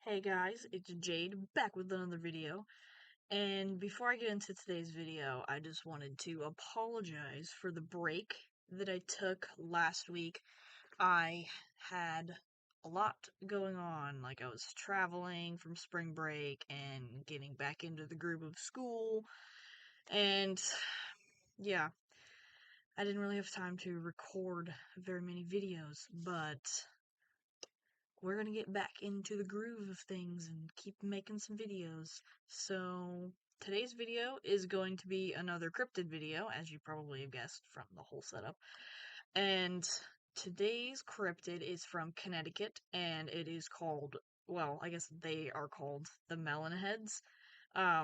Hey guys, it's Jade back with another video. And before I get into today's video, I just wanted to apologize for the break that I took last week. I had a lot going on, like I was traveling from spring break and getting back into the groove of school. And yeah, I didn't really have time to record very many videos, but we're gonna get back into the groove of things and keep making some videos. So, today's video is going to be another cryptid video, as you probably have guessed from the whole setup. And today's cryptid is from Connecticut, and it is called, well, I guess they are called the Melon Heads. I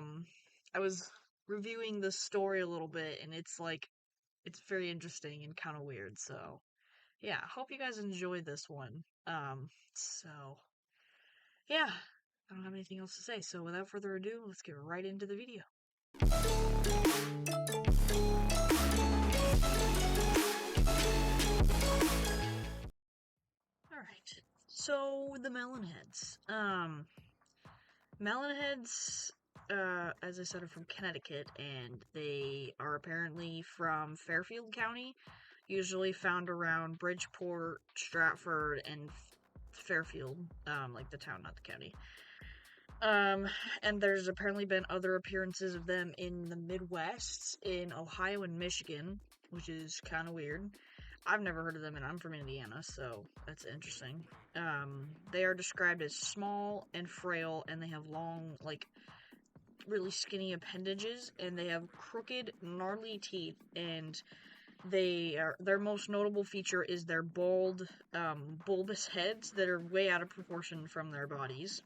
was reviewing the story a little bit, and it's very interesting and kind of weird, so yeah, hope you guys enjoy this one. So yeah, I don't have anything else to say. So without further ado, let's get right into the video. Alright, so the Melonheads. Melonheads, as I said, are from Connecticut, and they are apparently from Fairfield County, usually found around Bridgeport, Stratford, and Fairfield, like the town, not the county. And there's apparently been other appearances of them in the Midwest, in Ohio and Michigan, which is kind of weird. I've never heard of them, and I'm from Indiana, so that's interesting. They are described as small and frail, and they have long, like, really skinny appendages, and they have crooked, gnarly teeth, and their most notable feature is their bald, bulbous heads that are way out of proportion from their bodies.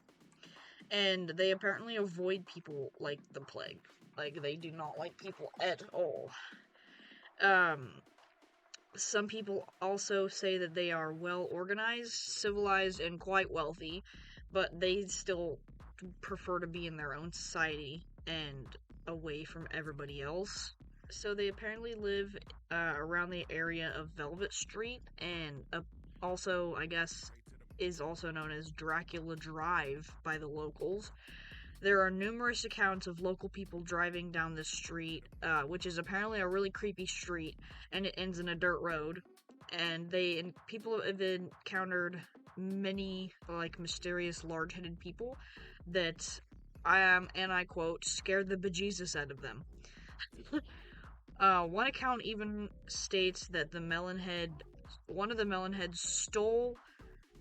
And they apparently avoid people like the plague. Like, they do not like people at all. Some people also say that they are well organized, civilized, and quite wealthy, but they still prefer to be in their own society and away from everybody else. So they apparently live around the area of Velvet Street, and also, I guess, is also known as Dracula Drive by the locals. There are numerous accounts of local people driving down this street, which is apparently a really creepy street, and it ends in a dirt road. And people have encountered many, like, mysterious large-headed people that, and I quote, scared the bejesus out of them. One account even states that one of the Melonheads stole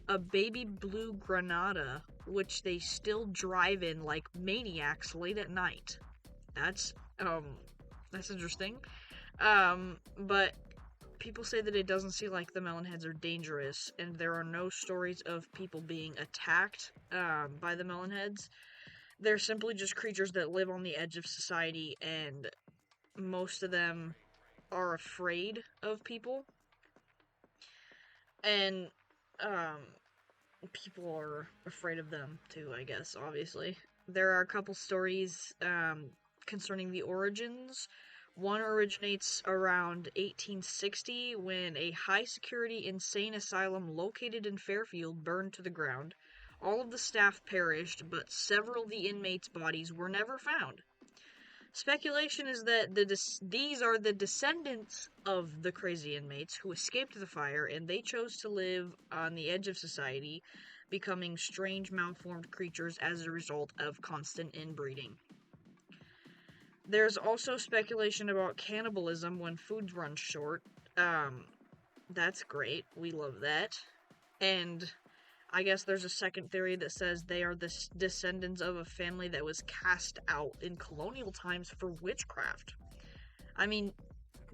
a baby blue Granada, which they still drive in like maniacs late at night. That's, that's interesting. But people say that it doesn't seem like the Melonheads are dangerous, and there are no stories of people being attacked, by the Melonheads. They're simply just creatures that live on the edge of society, and most of them are afraid of people. And, um, people are afraid of them too, I guess, obviously. There are a couple stories concerning the origins. One originates around 1860 when a high security insane asylum located in Fairfield burned to the ground. All of the staff perished, but several of the inmates' bodies were never found. Speculation is that these are the descendants of the crazy inmates who escaped the fire, and they chose to live on the edge of society, becoming strange, malformed creatures as a result of constant inbreeding. There's also speculation about cannibalism when food runs short. That's great. We love that. And I guess there's a second theory that says they are the descendants of a family that was cast out in colonial times for witchcraft. I mean,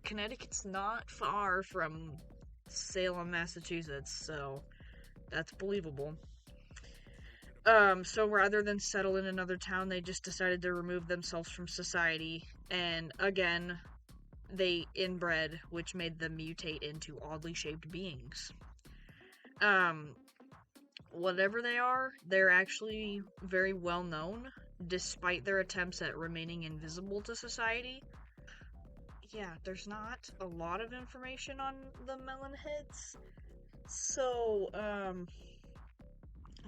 Connecticut's not far from Salem, Massachusetts, so that's believable. So rather than settle in another town, they just decided to remove themselves from society, and again, they inbred, which made them mutate into oddly shaped beings. Whatever they are, they're actually very well known, despite their attempts at remaining invisible to society. Yeah, there's not a lot of information on the Melonheads, so, I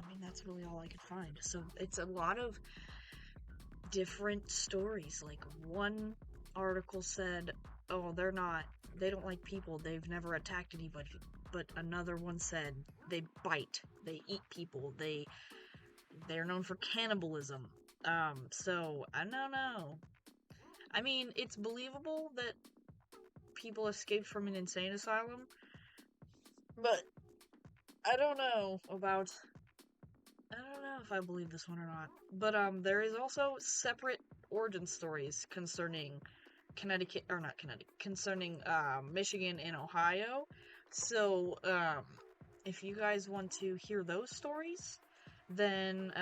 mean, that's really all I could find. So it's a lot of different stories. Like, one article said, oh, they don't like people, they've never attacked anybody. But another one said they bite, they eat people, they're known for cannibalism. So I don't know. I mean, it's believable that people escaped from an insane asylum, but I don't know if I believe this one or not. But there is also separate origin stories concerning concerning Michigan and Ohio. So if you guys want to hear those stories, then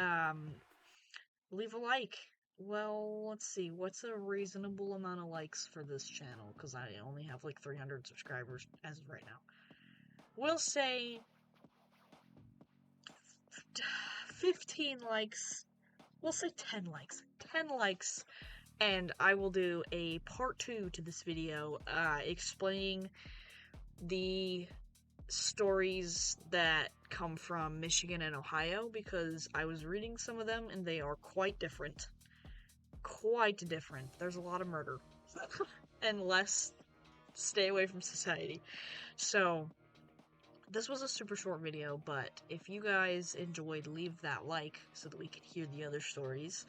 leave a like. Well, let's see, what's a reasonable amount of likes for this channel? Because I only have like 300 subscribers as of right now. We'll say 15 likes. We'll say 10 likes. 10 likes, and I will do a part 2 to this video, explaining the stories that come from Michigan and Ohio, because I was reading some of them and they are quite different. Quite different. There's a lot of murder. And less stay away from society. So, this was a super short video, but if you guys enjoyed, leave that like so that we can hear the other stories.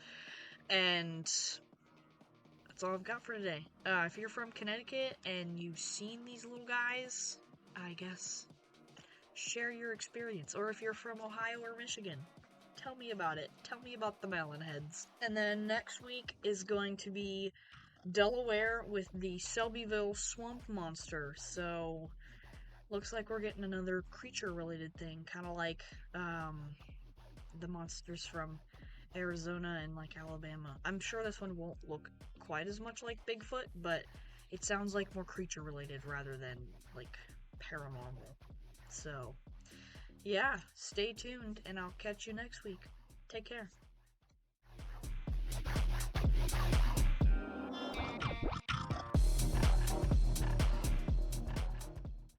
And that's all I've got for today. If you're from Connecticut and you've seen these little guys, I guess share your experience. Or if you're from Ohio or Michigan, tell me about it. Tell me about the melon heads. And then next week is going to be Delaware with the Selbyville Swamp Monster. So, looks like we're getting another creature-related thing, kind of like the monsters from Arizona and like Alabama. I'm sure this one won't look quite as much like Bigfoot, but it sounds like more creature-related rather than like paranormal. So, yeah, stay tuned, and I'll catch you next week. Take care.